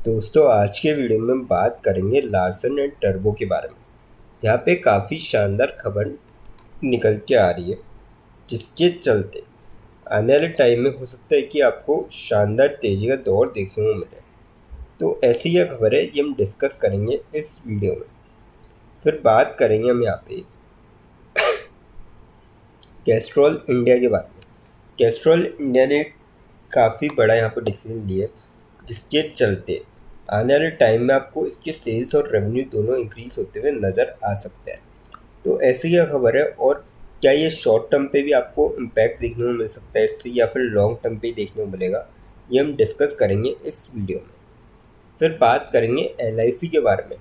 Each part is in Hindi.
दोस्तों आज के वीडियो में हम बात करेंगे लार्सन एंड टर्बो के बारे में। यहाँ पे काफ़ी शानदार खबर निकल के आ रही है, जिसके चलते आने वाले टाइम में हो सकता है कि आपको शानदार तेज़ी का दौर देखने को मिले। तो ऐसी यह खबर है, ये हम डिस्कस करेंगे इस वीडियो में। फिर बात करेंगे हम यहाँ पे कैस्ट्रॉल इंडिया के बारे में। कैस्ट्रॉल इंडिया ने काफ़ी बड़ा यहाँ पर डिसीजन लिया, जिसके चलते आने वाले टाइम में आपको इसके सेल्स और रेवेन्यू दोनों इंक्रीज होते हुए नज़र आ सकते हैं। तो ऐसी यह खबर है, और क्या ये शॉर्ट टर्म पे भी आपको इम्पैक्ट देखने को मिल सकता है इससे, या फिर लॉन्ग टर्म पे ही देखने को मिलेगा, ये हम डिस्कस करेंगे इस वीडियो में। फिर बात करेंगे LIC के बारे में।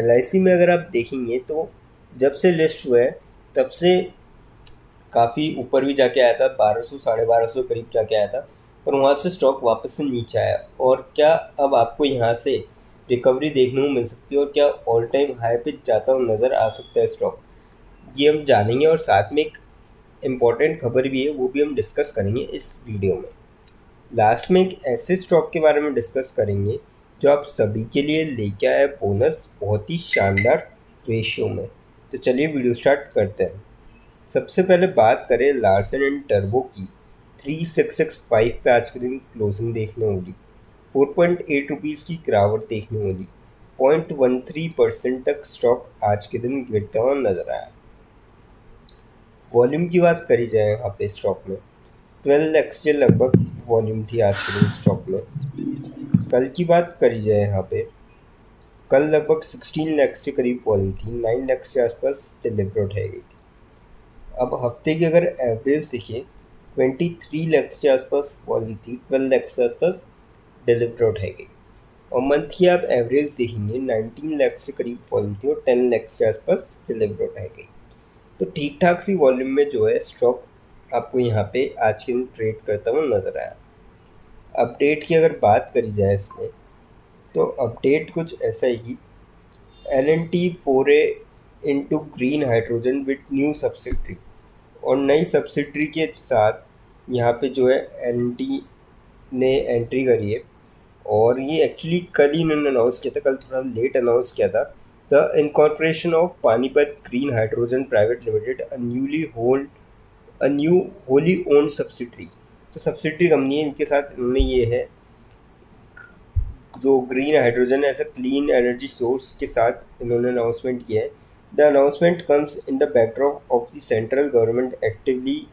LIC में अगर आप देखेंगे तो जब से लिस्ट हुआ है तब से काफ़ी ऊपर भी जाके आया था, 1200 1250 करीब जाके आया था, पर वहाँ से स्टॉक वापस से नीचे आया। और क्या अब आपको यहाँ से रिकवरी देखने को मिल सकती है, और क्या ऑल टाइम हाई पे जाता हुआ नज़र आ सकता है स्टॉक, ये हम जानेंगे। और साथ में एक इम्पॉर्टेंट खबर भी है, वो भी हम डिस्कस करेंगे इस वीडियो में। लास्ट में एक ऐसे स्टॉक के बारे में डिस्कस करेंगे जो आप सभी के लिए लेके आया बोनस बहुत ही शानदार रेशियो में। तो चलिए वीडियो स्टार्ट करते हैं। सबसे पहले बात करें लार्सन एंड टर्बो की। 3665 पे आज के दिन क्लोजिंग देखने होगी। 4.8 रुपीज़ की गिरावट देखने होगी। 0.13% तक स्टॉक आज के दिन गिरता हुआ नजर आया। वॉल्यूम की बात करी जाए यहाँ पे स्टॉक में, 12 लाख के लगभग वॉल्यूम थी आज के दिन स्टॉक में। कल की बात करी जाए यहाँ पे, कल लगभग 16 लाख के करीब वॉल्यूम थी, 9 लाख के आसपास डिलीवर उठाई गई थी। अब हफ्ते की अगर एवरेज देखिए, 23 लाख के आसपास वॉल्यूम थी, 12 लाख के आसपास डिलीवर उठाई गई। और मंथ की आप एवरेज देखेंगे, 19 लाख से करीब वॉल्यूम थी और 10 लाख के आसपास डिलीवर उठाई गई। तो ठीक ठाक सी वॉल्यूम में जो है स्टॉक आपको यहाँ पे आज के दिन ट्रेड करता हुआ नजर आया। अपडेट की अगर बात करी जाए इसमें, तो अपडेट कुछ ऐसा ही कि L&T फोरे into green hydrogen with new subsidiary, और नई सब्सिडरी के साथ यहाँ पे जो है L&T ने एंट्री करी है। और ये एक्चुअली कल ही इन्होंने अनाउंस किया था, कल थोड़ा लेट अनाउंस किया था। The incorporation of Panipat green hydrogen private limited, a new wholly owned subsidiary. तो सब्सिडरी कंपनी है, इनके साथ इन्होंने ये है जो green hydrogen as a clean energy source के साथ इन्होंने अनाउंसमेंट किया है। The announcement comes in the backdrop of the central government actively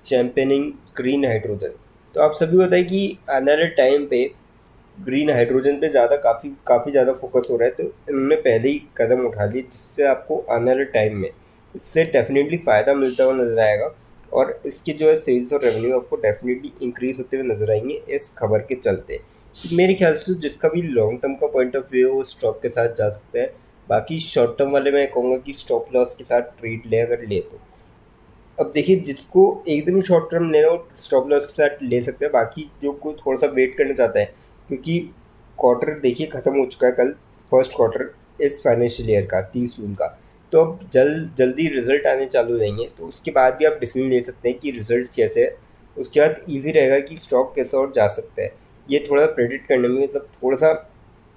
championing green hydrogen. तो आप सभी को बताएं कि आने वाले टाइम पे ग्रीन हाइड्रोजन पे काफ़ी ज़्यादा फोकस हो रहा है। तो इन्होंने पहले ही कदम उठा लिए, जिससे आपको आने वाले टाइम में इससे डेफिनेटली फ़ायदा मिलता हुआ नज़र आएगा। और इसके जो है सेल्स और रेवेन्यू आपको डेफिनेटली इंक्रीज होते हुए नजर आएंगे इस खबर के चलते। मेरे ख्याल से तो जिसका भी लॉन्ग टर्म का पॉइंट ऑफ व्यू है, वो स्टॉक के साथ जा सकता है। बाकी शॉर्ट टर्म वाले मैं कहूँगा कि स्टॉप लॉस के साथ ट्रेड ले अगर ले तो। अब देखिए, जिसको एकदम शॉर्ट टर्म लेना हो स्टॉप लॉस के साथ ले सकते हैं। बाकी जो कोई थोड़ा सा वेट करना चाहता है, क्योंकि क्वार्टर देखिए ख़त्म हो चुका है कल, फर्स्ट क्वार्टर इस फाइनेंशियल ईयर का 30 जून का। तो अब जल्दी रिजल्ट आने चालू हो जाएंगे, तो उसके बाद भी आप डिसीजन ले सकते हैं कि रिजल्ट कैसे है। उसके बाद ईजी रहेगा कि स्टॉक कैसे और जा सकता है। ये थोड़ा प्रेडिक्ट करने में मतलब थोड़ा सा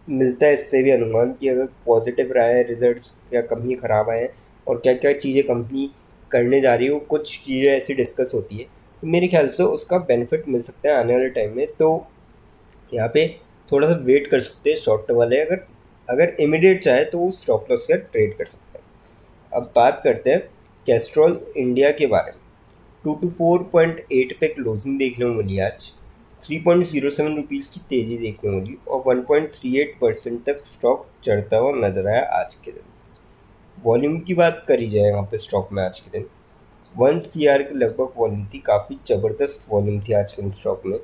मिलता है इससे भी अनुमान कि अगर पॉजिटिव रहा है रिजल्ट्स या कंपनी ख़राब आए हैं, और क्या क्या चीज़ें कंपनी करने जा रही है, वो कुछ चीज़ें ऐसी डिस्कस होती है। तो मेरे ख्याल से तो उसका बेनिफिट मिल सकता है आने वाले टाइम में। तो यहाँ पे थोड़ा सा वेट कर सकते हैं शॉर्ट टर्म वाले, अगर अगर इमीडिएट चाहे तो वो स्टॉप लॉस का ट्रेड कर सकते हैं। अब बात करते हैं कैस्ट्रॉल इंडिया के बारे में। 224.8 पे क्लोजिंग देखने को मिली आज। 3.07 रुपीज़ की तेज़ी देखने को मिली, और 1.38% तक स्टॉक चढ़ता हुआ नजर आया आज के दिन। वॉल्यूम की बात करी जाए यहाँ पे स्टॉक में आज के दिन 1 CR के लगभग वॉल्यूम थी, काफ़ी ज़बरदस्त वॉल्यूम थी आज के दिन स्टॉक में।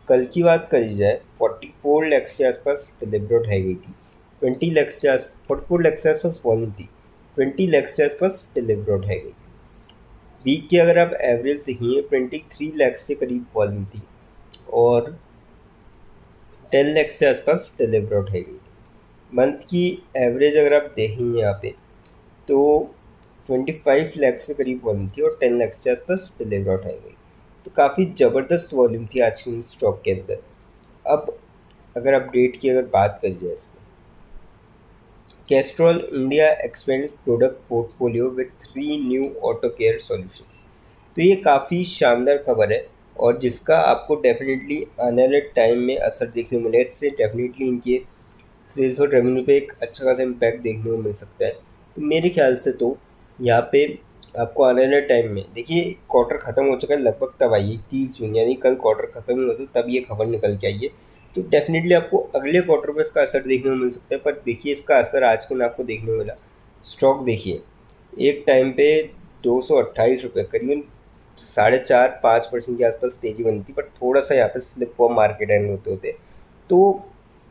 कल की बात करी जाए, 44 लाख के आसपास डिलीवर उठाई गई थी। 44 लाख के आसपास वॉल्यूम थी, 20 लाख के आसपास डिलीवर उठाई गई थी। वीक की अगर आप एवरेज देखेंगे, 23 लाख के करीब वॉल्यूम थी, और 10 लाख के आसपास डिलीवर उठाई गई थी। मंथ की एवरेज अगर आप देखेंगे यहाँ पे, तो 25 लाख से करीब वॉल्यूम थी और 10 लाख के आसपास डिलीवर उठाई गई। तो काफ़ी ज़बरदस्त वॉल्यूम थी आज की स्टॉक के अंदर। अब अगर अपडेट की अगर बात करी जाए इसमें, Castrol India expends product portfolio with 3 new auto care solutions. तो ये काफ़ी शानदार खबर है और जिसका आपको डेफिनेटली आने वाले टाइम में असर देखने को मिलेगा। इससे डेफिनेटली इनके सेल्स और रेवेन्यू पे एक अच्छा खासा इम्पैक्ट देखने को मिल सकता है। तो मेरे ख्याल से तो यहाँ पे आपको आने वाले टाइम में, देखिए क्वार्टर ख़त्म हो चुका है लगभग, तब आई है 30 जून, यानी कल क्वार्टर ख़त्म ही हो तो तब ये खबर निकल के आई है। तो डेफिनेटली आपको अगले क्वार्टर पर इसका असर देखने को मिल सकता है। पर देखिए इसका असर आज के दिन आपको देखने को मिला। स्टॉक देखिए एक टाइम पे 228 रुपये, करीबन 4.5-5% के आसपास तेज़ी बनी थी, पर थोड़ा सा यहाँ पे स्लिप हुआ मार्केट एंड होते होते। तो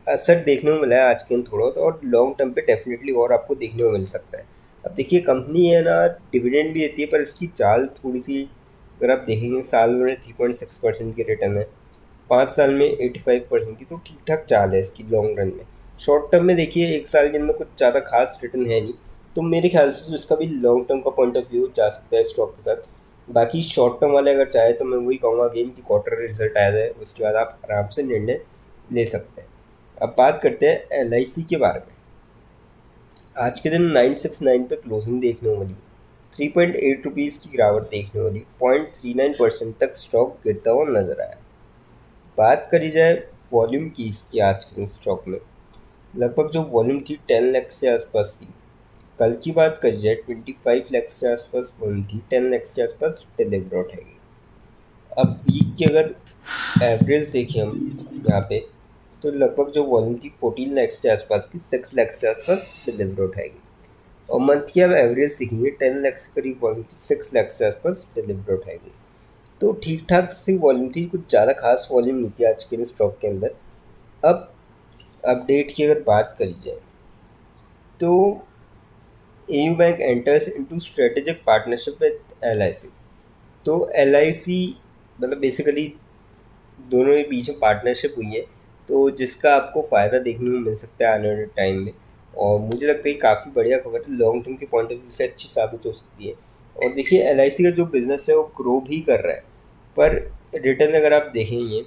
असर देखने को मिला है आज के दिन थोड़ा, तो और लॉन्ग टर्म पे डेफिनेटली और आपको देखने को मिल सकता है। अब देखिए कंपनी है ना, डिविडेंड भी देती है, पर इसकी चाल थोड़ी सी अगर आप देखेंगे, साल में 3.6% की रिटर्न है, 5 साल में 85% की, तो ठीक ठाक चाल है इसकी लॉन्ग रन में। शॉर्ट टर्म में देखिए एक साल के अंदर कुछ ज़्यादा खास रिटर्न है नहीं, तो मेरे ख्याल से तो इसका भी लॉन्ग टर्म का पॉइंट ऑफ व्यू जा सकता है स्टॉक के साथ। बाकी शॉर्ट टर्म वाले अगर चाहे तो मैं वही कहूँगा अगेन कि क्वार्टर रिजल्ट आया जाए, उसके बाद आप आराम से निर्णय ले सकते हैं। अब बात करते हैं LIC के बारे में। आज के दिन 969 पे क्लोजिंग देखने को मिली, 3.8 रुपीज़ की गिरावट देखने को मिली, 0.39% तक स्टॉक गिरता हुआ नजर आया। बात करी जाए वॉल्यूम की इसकी आज के स्टॉक में, लगभग जो वॉल्यूम थी 10 लाख से आसपास थी। कल की बात करी जाए 25 लाख से आसपास वॉल्यूम थी, 10 लाख से आसपास डिलीवर उठाएगी। अब वीक की अगर एवरेज देखें हम यहाँ पे, तो लगभग जो वॉल्यूम थी 14 लाख से आसपास थी, 6 लाख से आसपास डिलीवर उठाएगी। और मंथ की अब एवरेज देखेंगे 10 लाख से करीब वॉल्यूम थी, 6 लाख से आसपास डिलीवर उठाएगी। तो ठीक ठाक सी वॉल्यूम थी, कुछ ज़्यादा खास वॉल्यूम नहीं थी आज के स्टॉक के अंदर। अब अपडेट की अगर बात करी जाए तो AU bank enters into strategic partnership with LIC। तो LIC मतलब बेसिकली दोनों के बीच में पार्टनरशिप हुई है, तो जिसका आपको फ़ायदा देखने को मिल सकता है आने वाले टाइम में। और मुझे लगता है कि काफ़ी बढ़िया खबर है, लॉन्ग टर्म के पॉइंट ऑफ व्यू से अच्छी साबित हो सकती है। और देखिए LIC का जो बिज़नेस है वो ग्रो भी कर रहा है, पर रिटर्न अगर आप देखेंगे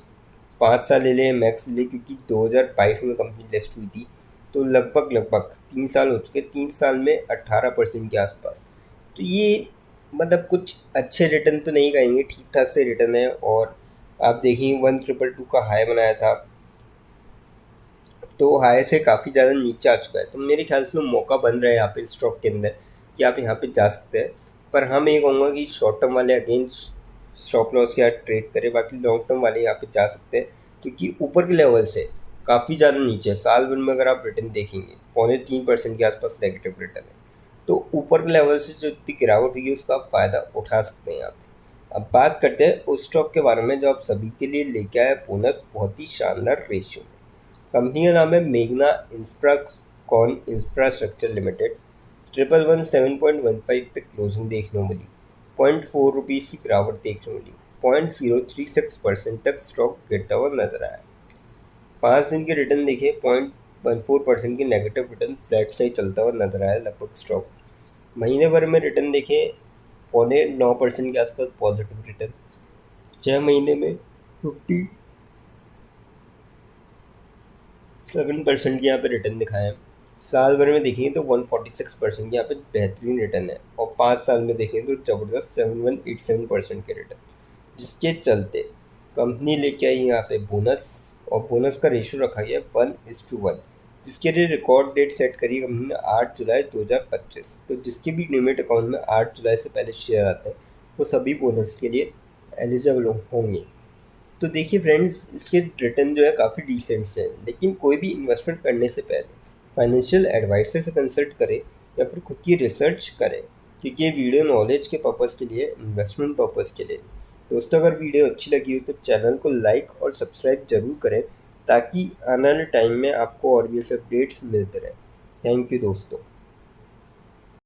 5 साल ले लें मैक्स ले लें, क्योंकि 2022 में कंपनी लिस्ट हुई थी, तो लगभग लगभग 3 साल हो चुके, 3 साल में 18% के आसपास। तो ये मतलब कुछ अच्छे रिटर्न तो नहीं कहेंगे, ठीक ठाक से रिटर्न है। और आप देखिए 1222 का हाई बनाया था, तो हाई से काफ़ी ज़्यादा नीचे आ चुका है। तो मेरे ख्याल से मौका बन रहा है यहाँ पे स्टॉक के अंदर कि आप यहाँ पे जा सकते हैं। पर हाँ मैं ये कहूँगा कि शॉर्ट टर्म वाले अगेन स्टॉप लॉस के साथ ट्रेड करें, बाकी लॉन्ग टर्म वाले यहाँ पे जा सकते हैं, क्योंकि ऊपर के लेवल से काफ़ी ज़्यादा नीचे है। साल भर में अगर आप रिटर्न देखेंगे 0.3% के आसपास नेगेटिव रिटर्न है, तो ऊपर के लेवल से जो इतनी गिरावट हुई है उसका आप फ़ायदा उठा सकते हैं यहाँ पे। अब बात करते हैं उस स्टॉक के बारे में जो आप सभी के लिए लेके आया बोनस बहुत ही शानदार रेशियो में। कंपनी का नाम है मेघना इंफ्राकॉन इंफ्रास्ट्रक्चर लिमिटेड। 1117.15 पे क्लोजिंग देखने को मिली, 0.4 रुपीज़ की गिरावट देखने को मिली, 0.036% तक स्टॉक गिरता हुआ नजर आया। 5 दिन के रिटर्न देखें, 0.14% की नेगेटिव रिटर्न फ्लैट से ही चलता हुआ नजर आया लगभग स्टॉक। महीने भर में रिटर्न देखें, 0.9% के आसपास पॉजिटिव रिटर्न, 6 महीने में 57% के यहाँ पे रिटर्न दिखाए हैं। साल भर में देखेंगे तो 146% के यहाँ पे बेहतरीन रिटर्न है, और 5 साल में देखें तो ज़बरदस्त 7187% के रिटर्न, जिसके चलते कंपनी लेके आई यहाँ पे बोनस, और बोनस का रेशियो रखा गया 1:1, जिसके लिए रिकॉर्ड डेट सेट करी कंपनी ने 8 जुलाई 2025। तो जिसके भी डीमेट अकाउंट में 8 जुलाई से पहले शेयर आते हैं वो सभी बोनस के लिए एलिजिबल होंगे। तो देखिए फ्रेंड्स, इसके रिटर्न जो है काफ़ी डिसेंट से हैं, लेकिन कोई भी इन्वेस्टमेंट करने से पहले फाइनेंशियल एडवाइजर से कंसल्ट करें या फिर खुद की रिसर्च करें, क्योंकि ये वीडियो नॉलेज के पर्पज़ के लिए, इन्वेस्टमेंट पर्पज़ के लिए। दोस्तों अगर वीडियो अच्छी लगी हो तो चैनल को लाइक और सब्सक्राइब जरूर करें, ताकि आने वाले टाइम में आपको और भी ऐसे अपडेट्स मिलते रहें। थैंक यू दोस्तों।